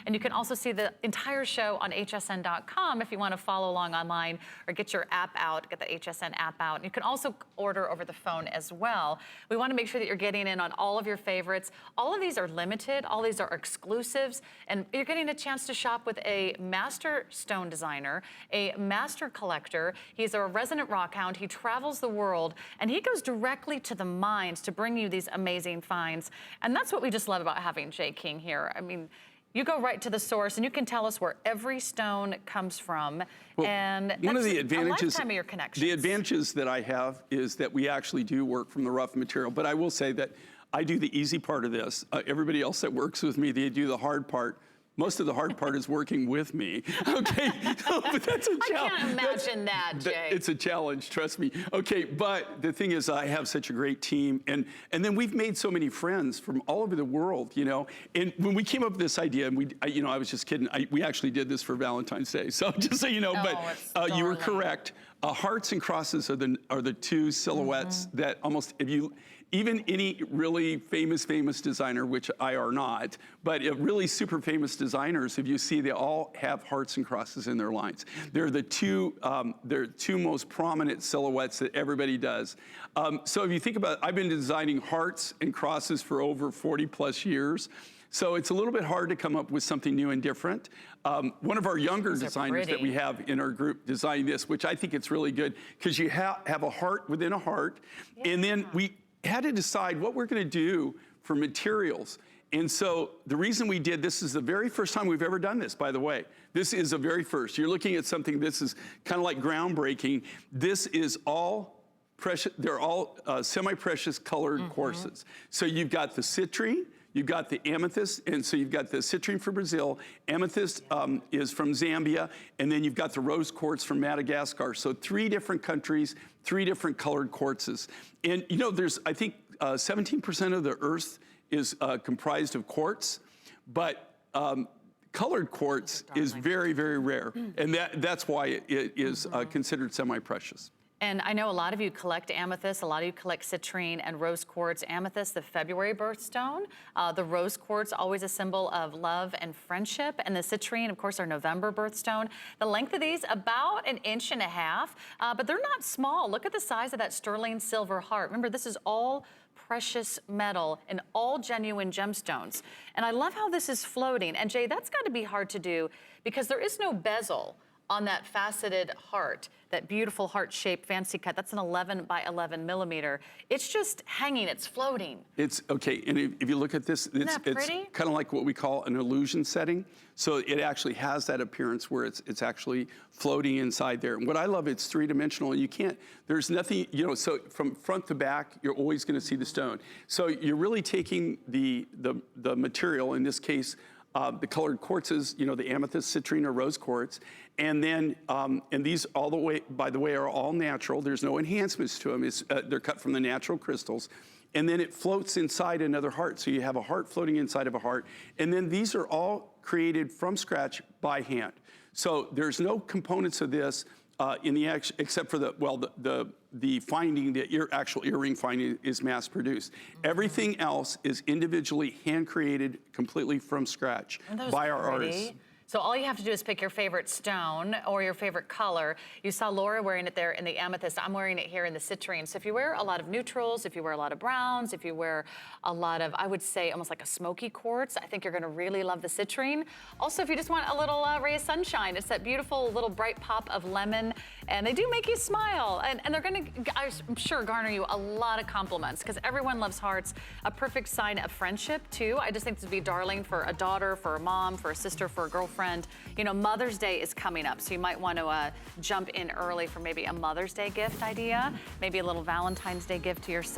And you can also see the entire show on hsn.com if you want to follow along online or get your app out, get the HSN app out. And you can also order over the phone as well. We want to make sure that you're getting in on all of your favorites. All of these are limited, all these are exclusives, and you're getting a chance to shop with a master stone designer, a master collector. He's a resident rock hound. He travels the world, and he goes directly to the mines to bring you these amazing finds. And that's what we just love about having Jay King here. I mean, you go right to the source, and you can tell us where every stone comes from. Well, and one of the advantages, a lifetime of your connections. The advantages that I have is that we actually do work from the rough material. But I will say that I do the easy part of this. Everybody else that works with me, they do the hard part. Most of the hard part is working with me. Okay, but that's a challenge. I can't imagine that, Jay. It's a challenge, trust me. Okay, but the thing is, I have such a great team, and then we've made so many friends from all over the world, you know. And when we came up with this idea, and I was just kidding. we actually did this for Valentine's Day, so just so you know. But you were correct. Hearts and crosses are the two silhouettes that almost, even any really famous designer, which I are not, but really super famous designers, if you see, they all have hearts and crosses in their lines. They're the two most prominent silhouettes that everybody does. So if you think about it, I've been designing hearts and crosses for over 40 plus years. So it's a little bit hard to come up with something new and different. One of our younger designers that we have in our group designed this, which I think it's really good, because you have a heart within a heart, and then we had to decide what we're gonna do for materials. And so the reason we did this is the very first time we've ever done this, by the way. This is the very first. You're looking at something, this is kind of like groundbreaking. This is all precious, they're all semi-precious colored quartzes. So you've got the citrine, you've got the amethyst, and so you've got the citrine from Brazil, amethyst is from Zambia, and then you've got the rose quartz from Madagascar. So 3 different countries, 3 different colored quartzes. And you know, there's, I think 17% of the earth is comprised of quartz, but colored quartz is very, very rare. And that's why it is considered semi-precious. And I know a lot of you collect amethyst, a lot of you collect citrine and rose quartz. Amethyst, the February birthstone. The rose quartz, always a symbol of love and friendship. And the citrine, of course, our November birthstone. The length of these, about 1.5 inches, but they're not small. Look at the size of that sterling silver heart. Remember, this is all precious metal and all genuine gemstones. And I love how this is floating. And Jay, that's gotta be hard to do because there is no bezel on that faceted heart, that beautiful heart-shaped fancy cut. That's an 11 by 11 millimeter. It's just hanging, it's floating. It's, okay, and if you look at this, it's kind of like what we call an illusion setting. So it actually has that appearance where it's actually floating inside there. And what I love, it's 3-dimensional, and you can't, there's nothing, you know, so from front to back, you're always gonna see the stone. So you're really taking the material, in this case, the colored quartzes, you know, the amethyst, citrine, or rose quartz, and then, and these all the way, by the way, are all natural. There's no enhancements to them. They're cut from the natural crystals. And then it floats inside another heart. So you have a heart floating inside of a heart. And then these are all created from scratch by hand. So there's no components of this in the except for the finding, the actual earring finding is mass produced. Everything else is individually hand created completely from scratch by our artists. So all you have to do is pick your favorite stone or your favorite color. You saw Laura wearing it there in the amethyst. I'm wearing it here in the citrine. So if you wear a lot of neutrals, if you wear a lot of browns, if you wear a lot of, I would say almost like a smoky quartz, I think you're gonna really love the citrine. Also, if you just want a little ray of sunshine, it's that beautiful little bright pop of lemon, and they do make you smile. And they're gonna, I'm sure, garner you a lot of compliments because everyone loves hearts. A perfect sign of friendship too. I just think this would be darling for a daughter, for a mom, for a sister, for a girlfriend. You know, Mother's Day is coming up, so you might want to jump in early for maybe a Mother's Day gift idea, maybe a little Valentine's Day gift to yourself.